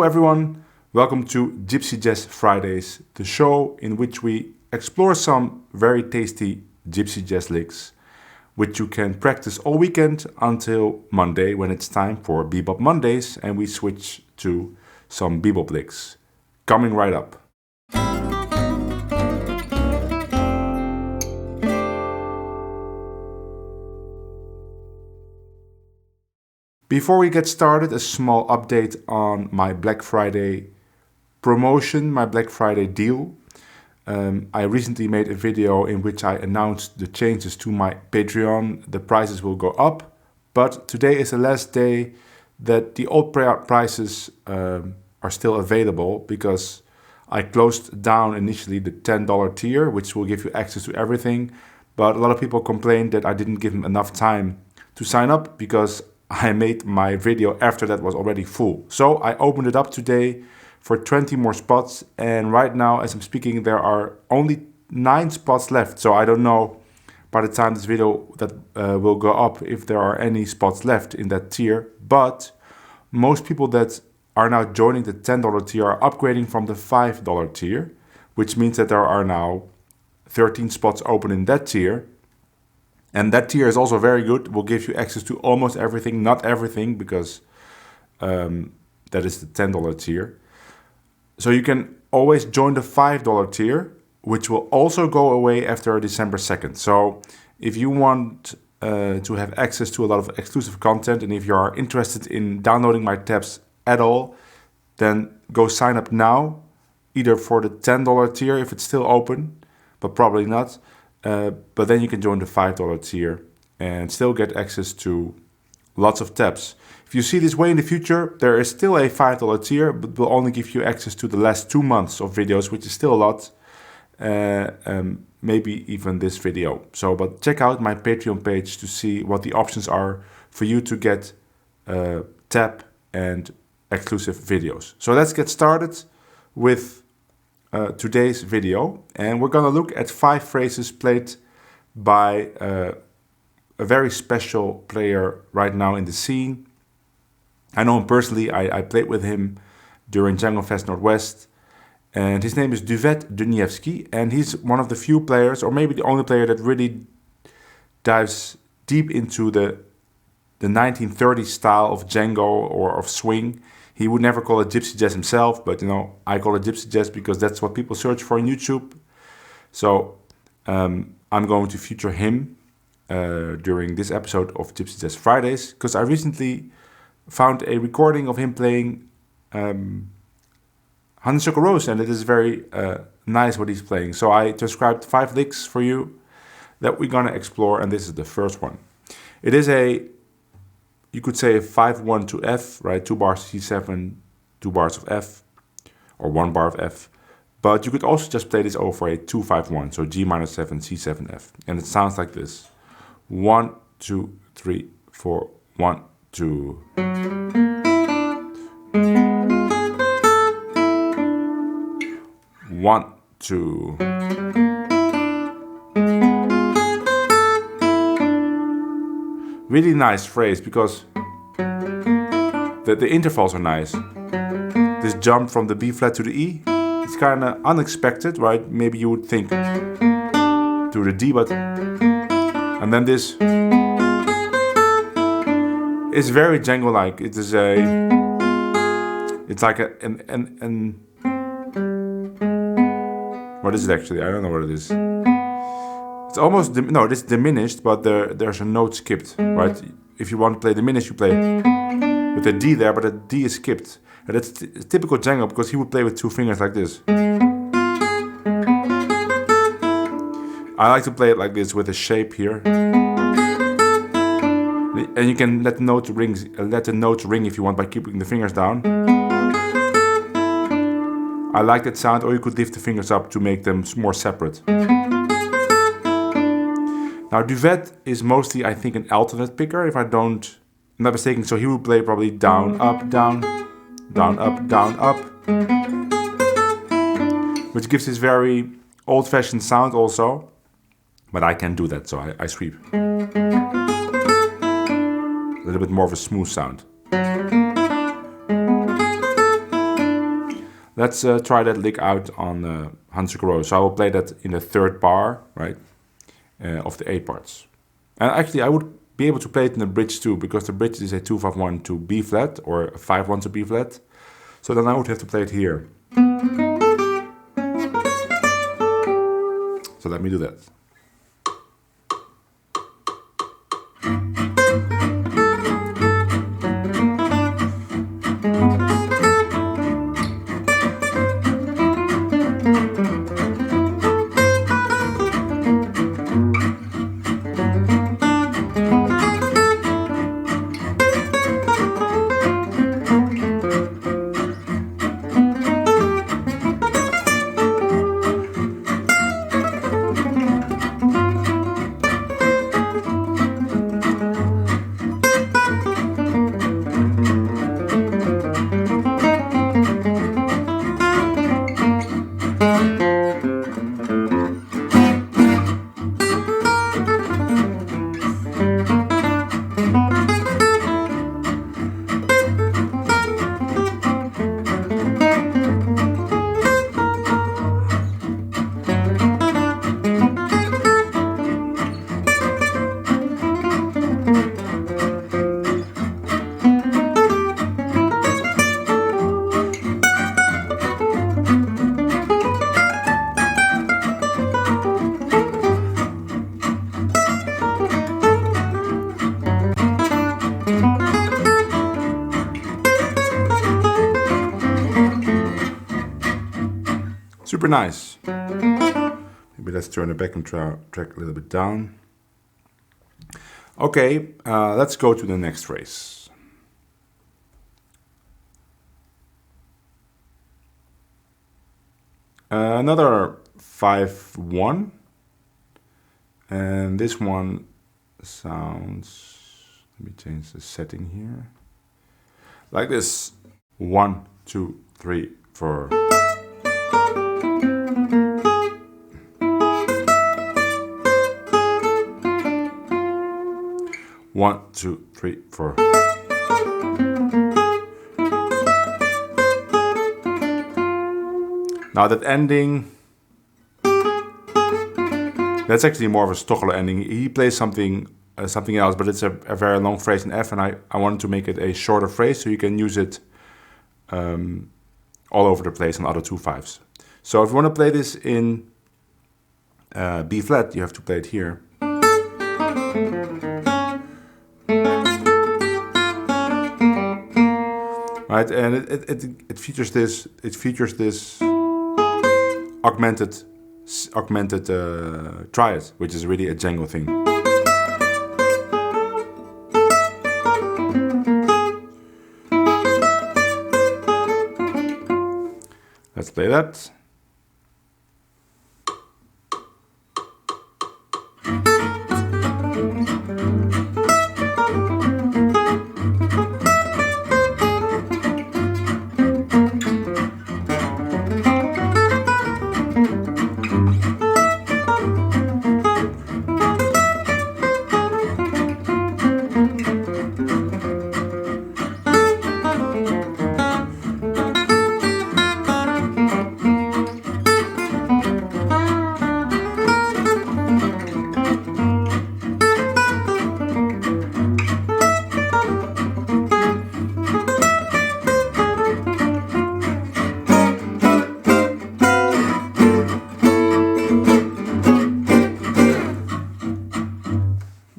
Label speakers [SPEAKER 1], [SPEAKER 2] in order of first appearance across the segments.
[SPEAKER 1] everyone, welcome to Gypsy Jazz Fridays, the show in which we explore some very tasty gypsy jazz licks, which you can practice all weekend until Monday when it's time for Bebop Mondays and we switch to some bebop licks. Coming right up. Before we get started, a small update on my Black Friday promotion, my Black Friday deal. I recently made a video in which I announced the changes to my Patreon. The prices will go up, but today is the last day that the old prices are still available because I closed down initially the $10 tier, which will give you access to everything. But a lot of people complained that I didn't give them enough time to sign up because I made my video after that was already full. So I opened it up today for 20 more spots, and right now as I'm speaking there are only 9 spots left. So I don't know by the time this video that will go up if there are any spots left in that tier, but most people that are now joining the $10 tier are upgrading from the $5 tier, which means that there are now 13 spots open in that tier. And that tier is also very good, will give you access to almost everything, not everything, because that is the $10 tier. So you can always join the $5 tier, which will also go away after December 2nd. So if you want to have access to a lot of exclusive content, and if you are interested in downloading my tabs at all, then go sign up now, either for the $10 tier if it's still open, but probably not. But then you can join the $5 tier and still get access to lots of tabs. If you see this way in the future, there is still a $5 tier, but will only give you access to the last 2 months of videos, which is still a lot. Maybe even this video. But check out my Patreon page to see what the options are for you to get tab and exclusive videos. So let's get started with today's video, and we're gonna look at 5 phrases played by a very special player right now in the scene. I know him personally. I played with him during Jungle Fest Northwest, and his name is Duved Dunayevsky, and he's one of the few players, or maybe the only player, that really dives deep into the 1930s style of Django or of swing. He would never call it gypsy jazz himself, but I call it gypsy jazz because that's what people search for on YouTube. So I'm going to feature him during this episode of Gypsy Jazz Fridays, because I recently found a recording of him playing Honeysuckle Rose, and it is very nice what he's playing. So I transcribed 5 licks for you that we're gonna explore, and this is the first one. It is you could say a 5-1 to F, right? 2 bars C7, 2 bars of F, or 1 bar of F. But you could also just play this over a 2-5-1, so G minor 7, C7, F. And it sounds like this. 1, 2, 3, 4, 1, 2. One, two. Really nice phrase because the intervals are nice. This jump from the B flat to the E, it's kind of unexpected, right? Maybe you would think to the D, but and then this is very Django-like. It is it's like an what is it actually? I don't know what it is. It's almost, no, it's diminished, but there's a note skipped, right? If you want to play diminished, you play with a D there, but the D is skipped. And that's typical Django, because he would play with 2 fingers like this. I like to play it like this with a shape here. And you can let the note ring if you want by keeping the fingers down. I like that sound, or you could lift the fingers up to make them more separate. Now Duved is mostly, I think, an alternate picker, if I'm not mistaken. So he would play probably down, up, down, down, up, down, up, which gives this very old-fashioned sound also. But I can't do that, so I sweep. A little bit more of a smooth sound. Let's try that lick out on Hansel Row. So I will play that in the third bar, right, of the A parts. And actually, I would be able to play it in the bridge too, because the bridge is a 2-5-1 to B flat or a 5-1 to B flat. So then I would have to play it here. So let me do that. Super nice. Maybe let's turn the backing track a little bit down. Okay, let's go to the next phrase. Another 5-1. And this one sounds, let me change the setting here. Like this. 1, 2, 3, 4. 1, 2, 3, 4. Now that ending, that's actually more of a Stochler ending. He plays something else, but it's a very long phrase in F, and I wanted to make it a shorter phrase so you can use it all over the place on other 2/5s. So if you want to play this in B flat, you have to play it here. Right, and it features this augmented triad, which is really a Django thing. Let's play that.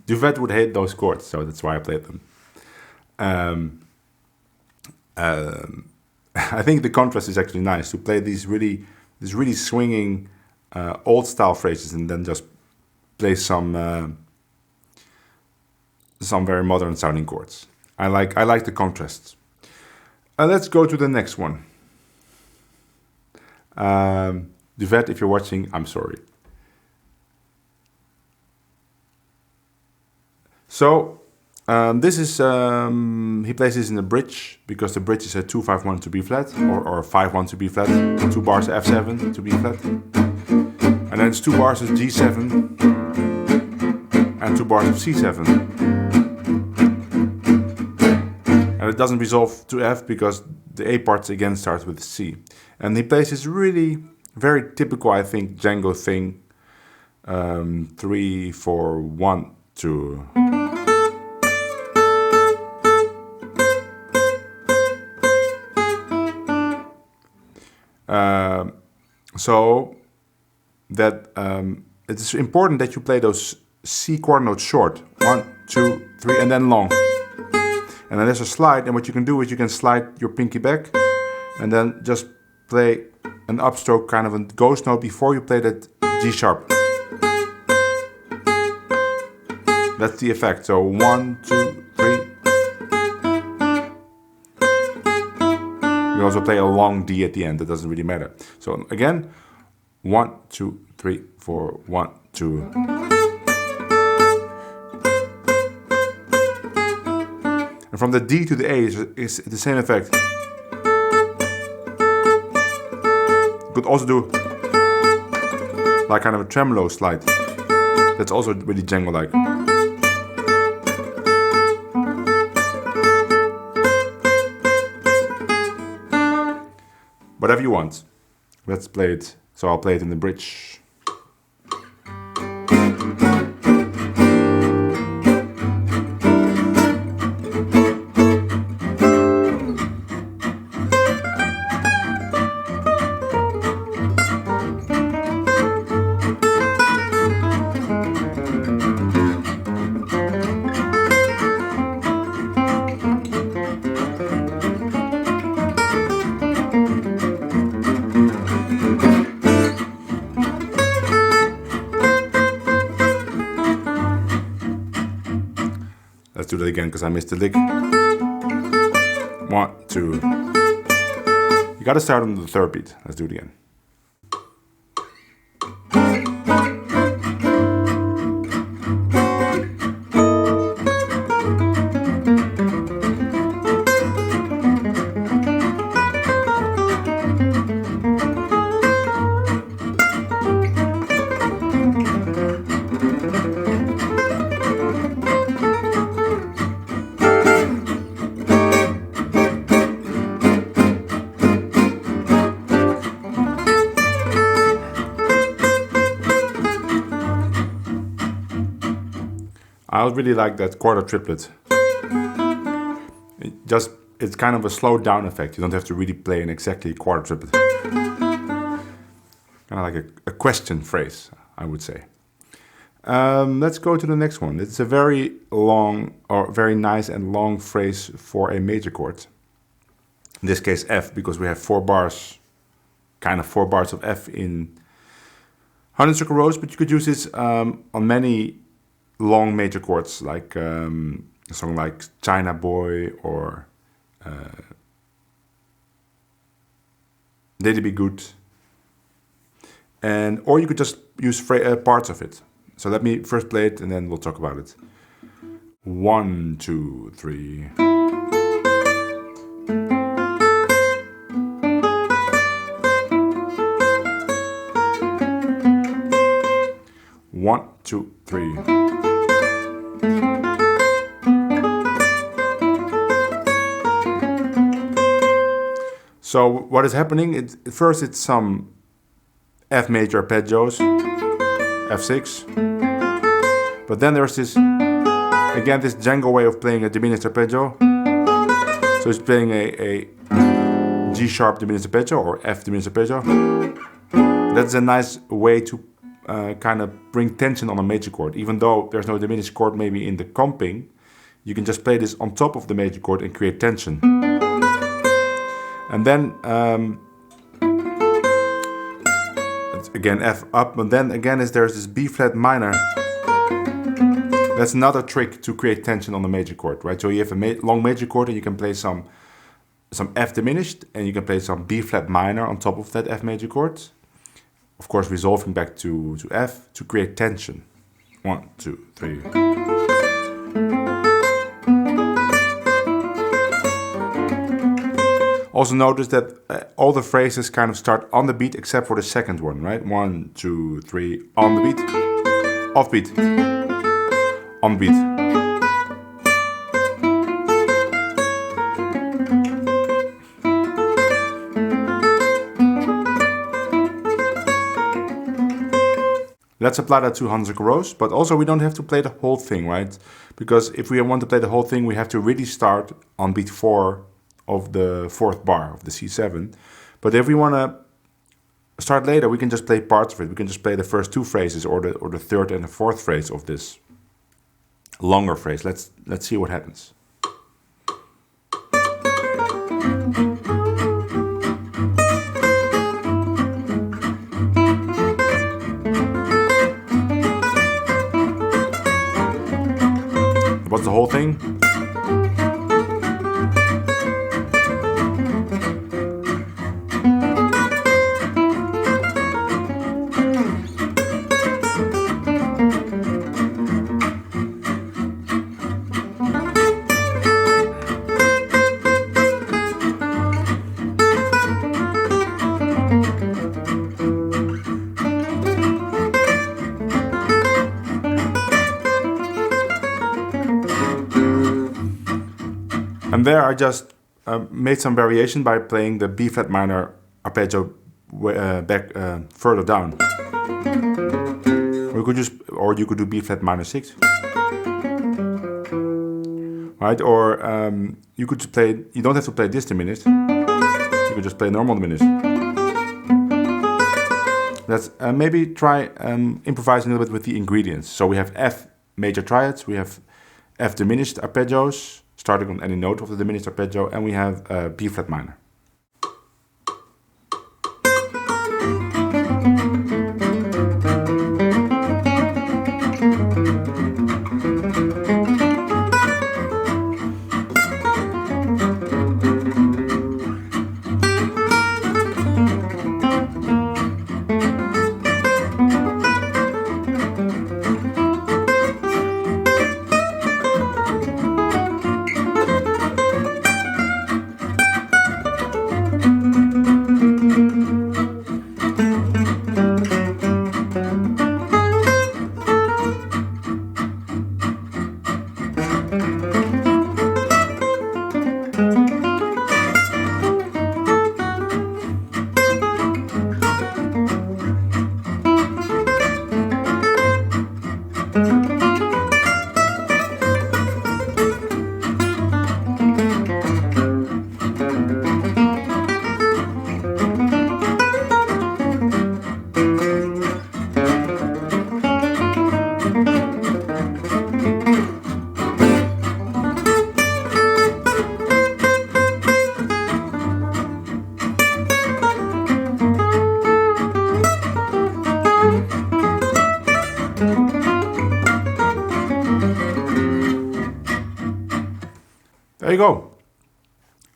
[SPEAKER 1] Duved would hate those chords, so that's why I played them. I think the contrast is actually nice to play these really swinging old style phrases and then just play some very modern sounding chords. I like the contrasts. Let's go to the next one. Duved, if you're watching, I'm sorry. So this is he plays this in the bridge because the bridge is a 2-5-1 to B flat or 5-1 to B flat, 2 bars F7 to B flat, and then it's 2 bars of G7 and 2 bars of C7, and it doesn't resolve to F because the A part again starts with C. And he plays this really very typical, I think, Django thing. 3, 4, 1, 2. So that it's important that you play those C quarter notes short. 1, 2, 3, and then long. And then there's a slide, and what you can do is you can slide your pinky back and then just play an upstroke, kind of a ghost note before you play that G sharp. That's the effect. So 1, 2, 3. You also play a long D at the end. That doesn't really matter. So again, 1, 2, 3, 4, 1, 2. And from the D to the A is the same effect. You could also do like kind of a tremolo slide. That's also really Django-like. Whatever you want. Let's play it. So I'll play it in the bridge. Let's do that again because I missed the lick. 1, 2. You gotta start on the third beat. Let's do it again. I really like that quarter triplet. It's kind of a slowed down effect. You don't have to really play an exactly quarter triplet. Kind of like a question phrase, I would say. Let's go to the next one. It's a very long or very nice and long phrase for a major chord. In this case F, because we have 4 bars, kind of 4 bars of F in 100 circle rows, but you could use this on many long major chords, like a song like China Boy or Lady Be Good, or you could just use parts of it. So let me first play it and then we'll talk about it. 1, 2, 3. 1, 2, 3. So what is happening? First it's some F major arpeggios, F6, but then there's this, again, this Django way of playing a diminished arpeggio. So it's playing a G sharp diminished arpeggio or F diminished arpeggio. That's a nice way to kind of bring tension on a major chord. Even though there's no diminished chord maybe in the comping, you can just play this on top of the major chord and create tension. And then again F up, and then again there's this B flat minor. That's another trick to create tension on the major chord, right? So you have a long major chord and you can play some F diminished and you can play some B flat minor on top of that F major chord. Of course, resolving back to F to create tension. 1, 2, 3. Also notice that all the phrases kind of start on the beat except for the second one, right? 1, 2, 3, on the beat, off beat, on beat. Let's apply that to Hans Gross, but also we don't have to play the whole thing, right? Because if we want to play the whole thing, we have to really start on beat 4 of the 4th bar of the C7. But if we want to start later, we can just play parts of it. We can just play the first 2 phrases or the 3rd and the 4th phrase of this longer phrase. Let's see what happens. What's the whole thing? And there I just made some variation by playing the B flat minor arpeggio back further down. Or you could do B flat minor 6, right? Or you could play. You don't have to play this diminished. You could just play normal diminished. Let's maybe try improvising a little bit with the ingredients. So we have F major triads, we have F diminished arpeggios, starting on any note of the diminished arpeggio, and we have B flat minor. There you go.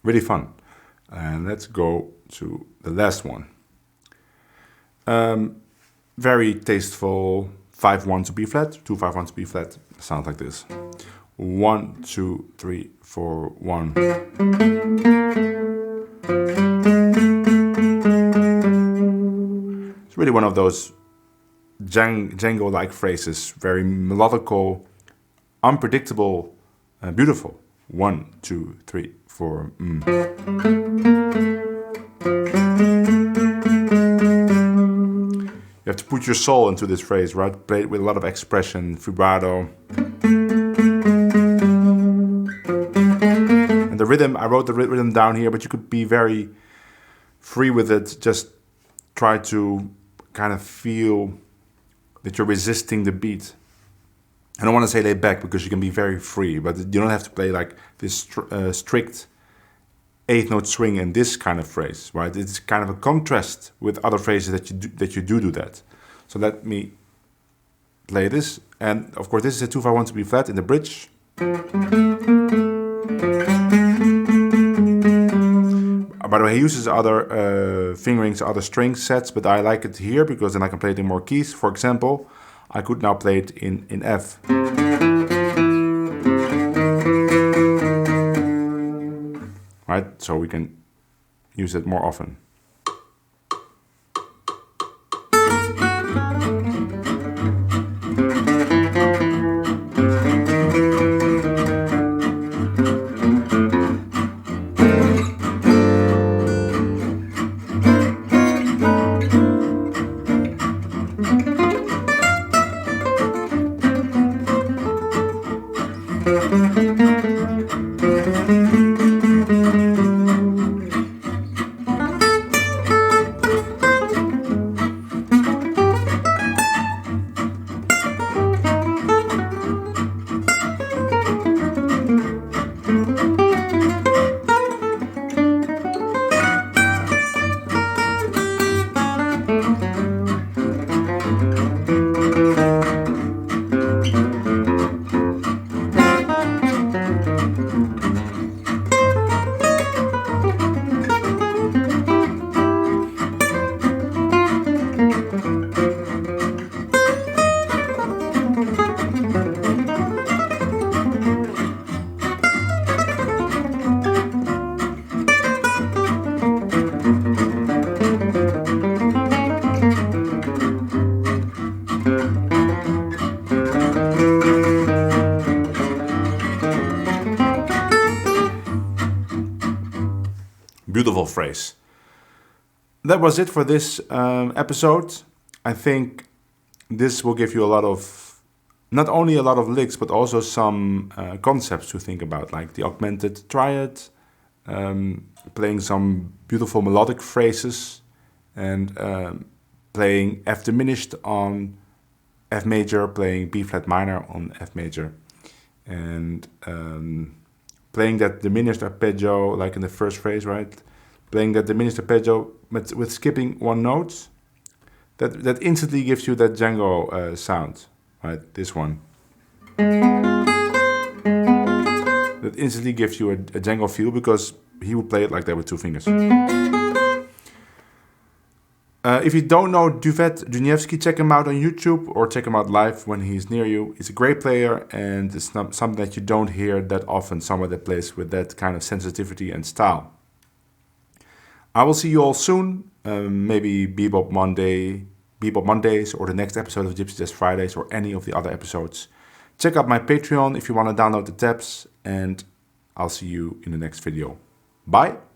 [SPEAKER 1] Really fun. And let's go to the last one. Very tasteful 5-1 to B flat, 2-5-1 to B flat. Sounds like this. 1, 2, 3, 4, 1. It's really one of those Django-like phrases, very melodical, unpredictable, beautiful. 1, 2, 3, 4. You have to put your soul into this phrase, right? Play it with a lot of expression, vibrato. And the rhythm, I wrote the rhythm down here, but you could be very free with it. Just try to kind of feel that you're resisting the beat. I don't want to say laid back because you can be very free, but you don't have to play like this strict 8th note swing in this kind of phrase, right? It's kind of a contrast with other phrases that you do that. So let me play this, and of course this is a 2-5-1 to B flat in the bridge. By the way, he uses other fingerings, other string sets, but I like it here because then I can play it in more keys. For example, I could now play it in F. Right, so we can use it more often. beautiful phrase. That was it for this episode. I think this will give you a lot of, not only a lot of licks, but also some concepts to think about, like the augmented triad, playing some beautiful melodic phrases, and playing F diminished on F major, playing B flat minor on F major, and playing that diminished arpeggio, like in the first phrase, right? Playing that diminished arpeggio with skipping one note, that instantly gives you that Django sound, right? This one. That instantly gives you a Django feel, because he would play it like that with two fingers. If you don't know Duved, Dunayevsky, check him out on YouTube or check him out live when he's near you. He's a great player, and it's not something that you don't hear that often, someone that plays with that kind of sensitivity and style. I will see you all soon, maybe Bebop Mondays, or the next episode of Gypsy Jazz Fridays, or any of the other episodes. Check out my Patreon if you want to download the tabs, and I'll see you in the next video. Bye!